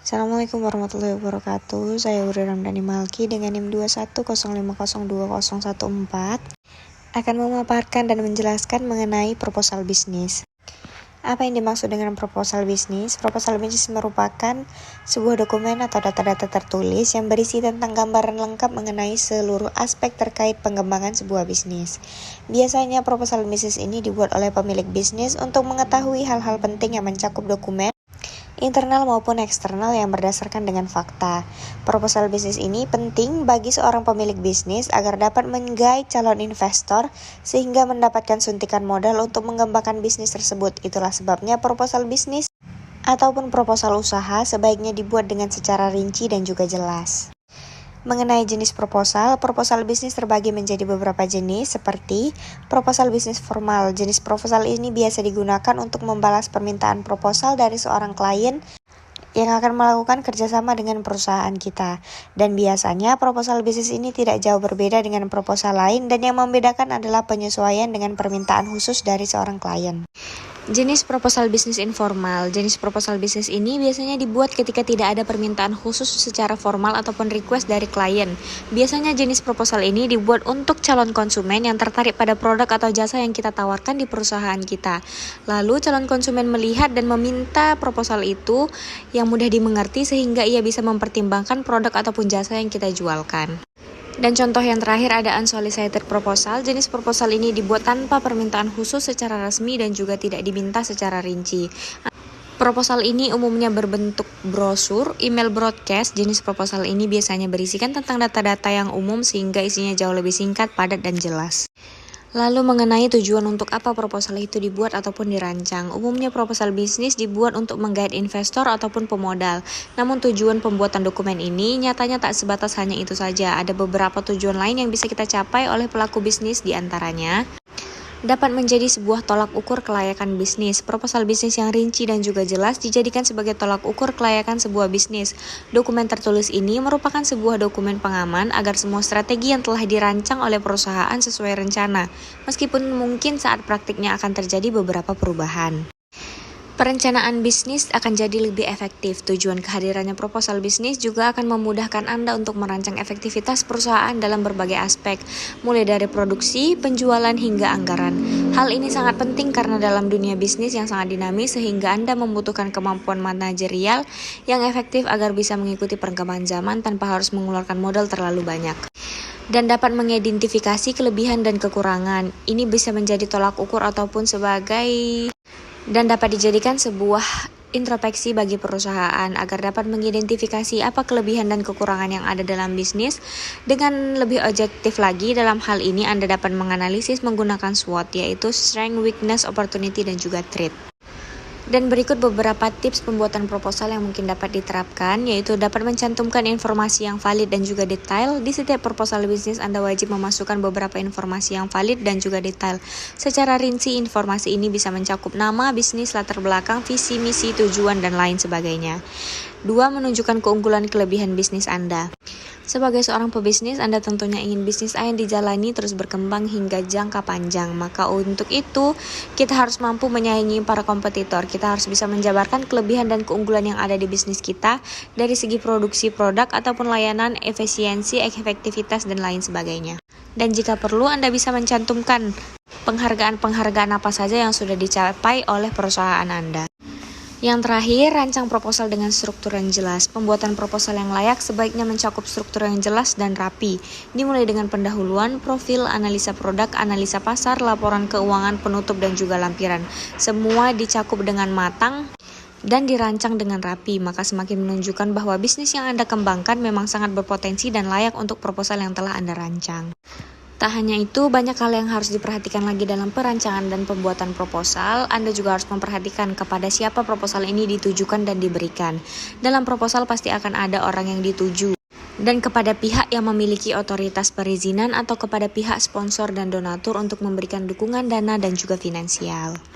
Assalamualaikum warahmatullahi wabarakatuh. Saya Uri Ramdhani Malki dengan NIM 210502014 akan memaparkan dan menjelaskan mengenai proposal bisnis. Apa yang dimaksud dengan proposal bisnis? Proposal bisnis merupakan sebuah dokumen atau data-data tertulis yang berisi tentang gambaran lengkap mengenai seluruh aspek terkait pengembangan sebuah bisnis. Biasanya proposal bisnis ini dibuat oleh pemilik bisnis untuk mengetahui hal-hal penting yang mencakup dokumen internal maupun eksternal yang berdasarkan dengan fakta. Proposal bisnis ini penting bagi seorang pemilik bisnis agar dapat menggait calon investor sehingga mendapatkan suntikan modal untuk mengembangkan bisnis tersebut. Itulah sebabnya proposal bisnis ataupun proposal usaha sebaiknya dibuat dengan secara rinci dan juga jelas. Mengenai jenis proposal bisnis terbagi menjadi beberapa jenis seperti proposal bisnis formal. Jenis proposal ini biasa digunakan untuk membalas permintaan proposal dari seorang klien yang akan melakukan kerjasama dengan perusahaan kita. Dan biasanya proposal bisnis ini tidak jauh berbeda dengan proposal lain dan yang membedakan adalah penyesuaian dengan permintaan khusus dari seorang klien. Jenis proposal bisnis informal. Jenis proposal bisnis ini biasanya dibuat ketika tidak ada permintaan khusus secara formal ataupun request dari klien. Biasanya jenis proposal ini dibuat untuk calon konsumen yang tertarik pada produk atau jasa yang kita tawarkan di perusahaan kita. Lalu calon konsumen melihat dan meminta proposal itu yang mudah dimengerti sehingga ia bisa mempertimbangkan produk ataupun jasa yang kita jualkan. Dan contoh yang terakhir ada unsolicited proposal. Jenis proposal ini dibuat tanpa permintaan khusus secara resmi dan juga tidak diminta secara rinci. Proposal ini umumnya berbentuk brosur, email broadcast. Jenis proposal ini biasanya berisikan tentang data-data yang umum sehingga isinya jauh lebih singkat, padat, dan jelas. Lalu mengenai tujuan untuk apa proposal itu dibuat ataupun dirancang. Umumnya proposal bisnis dibuat untuk menggait investor ataupun pemodal. Namun tujuan pembuatan dokumen ini nyatanya tak sebatas hanya itu saja. Ada beberapa tujuan lain yang bisa kita capai oleh pelaku bisnis, di antaranya dapat menjadi sebuah tolak ukur kelayakan bisnis. Proposal bisnis yang rinci dan juga jelas dijadikan sebagai tolak ukur kelayakan sebuah bisnis. Dokumen tertulis ini merupakan sebuah dokumen pengaman agar semua strategi yang telah dirancang oleh perusahaan sesuai rencana, meskipun mungkin saat praktiknya akan terjadi beberapa perubahan. Perencanaan bisnis akan jadi lebih efektif. Tujuan kehadirannya proposal bisnis juga akan memudahkan Anda untuk merancang efektivitas perusahaan dalam berbagai aspek, mulai dari produksi, penjualan, hingga anggaran. Hal ini sangat penting karena dalam dunia bisnis yang sangat dinamis sehingga Anda membutuhkan kemampuan manajerial yang efektif agar bisa mengikuti perkembangan zaman tanpa harus mengeluarkan modal terlalu banyak. Dan dapat mengidentifikasi kelebihan dan kekurangan. Ini bisa menjadi tolak ukur ataupun dan dapat dijadikan sebuah introspeksi bagi perusahaan agar dapat mengidentifikasi apa kelebihan dan kekurangan yang ada dalam bisnis. Dengan lebih objektif lagi, dalam hal ini Anda dapat menganalisis menggunakan SWOT, yaitu Strength, Weakness, Opportunity, dan juga Threat. Dan berikut beberapa tips pembuatan proposal yang mungkin dapat diterapkan, yaitu dapat mencantumkan informasi yang valid dan juga detail. Di setiap proposal bisnis Anda wajib memasukkan beberapa informasi yang valid dan juga detail. Secara rinci, informasi ini bisa mencakup nama, bisnis, latar belakang, visi, misi, tujuan, dan lain sebagainya. 2. Menunjukkan keunggulan kelebihan bisnis Anda. Sebagai seorang pebisnis, Anda tentunya ingin bisnis Anda dijalani terus berkembang hingga jangka panjang. Maka untuk itu, kita harus mampu menyaingi para kompetitor. Kita harus bisa menjabarkan kelebihan dan keunggulan yang ada di bisnis kita dari segi produksi produk ataupun layanan, efisiensi, efektivitas, dan lain sebagainya. Dan jika perlu, Anda bisa mencantumkan penghargaan-penghargaan apa saja yang sudah dicapai oleh perusahaan Anda. Yang terakhir, rancang proposal dengan struktur yang jelas. Pembuatan proposal yang layak sebaiknya mencakup struktur yang jelas dan rapi. Dimulai dengan pendahuluan, profil, analisa produk, analisa pasar, laporan keuangan, penutup, dan juga lampiran. Semua dicakup dengan matang dan dirancang dengan rapi, maka semakin menunjukkan bahwa bisnis yang Anda kembangkan memang sangat berpotensi dan layak untuk proposal yang telah Anda rancang. Tak hanya itu, banyak hal yang harus diperhatikan lagi dalam perancangan dan pembuatan proposal. Anda juga harus memperhatikan kepada siapa proposal ini ditujukan dan diberikan. Dalam proposal pasti akan ada orang yang dituju, dan kepada pihak yang memiliki otoritas perizinan atau kepada pihak sponsor dan donatur untuk memberikan dukungan dana dan juga finansial.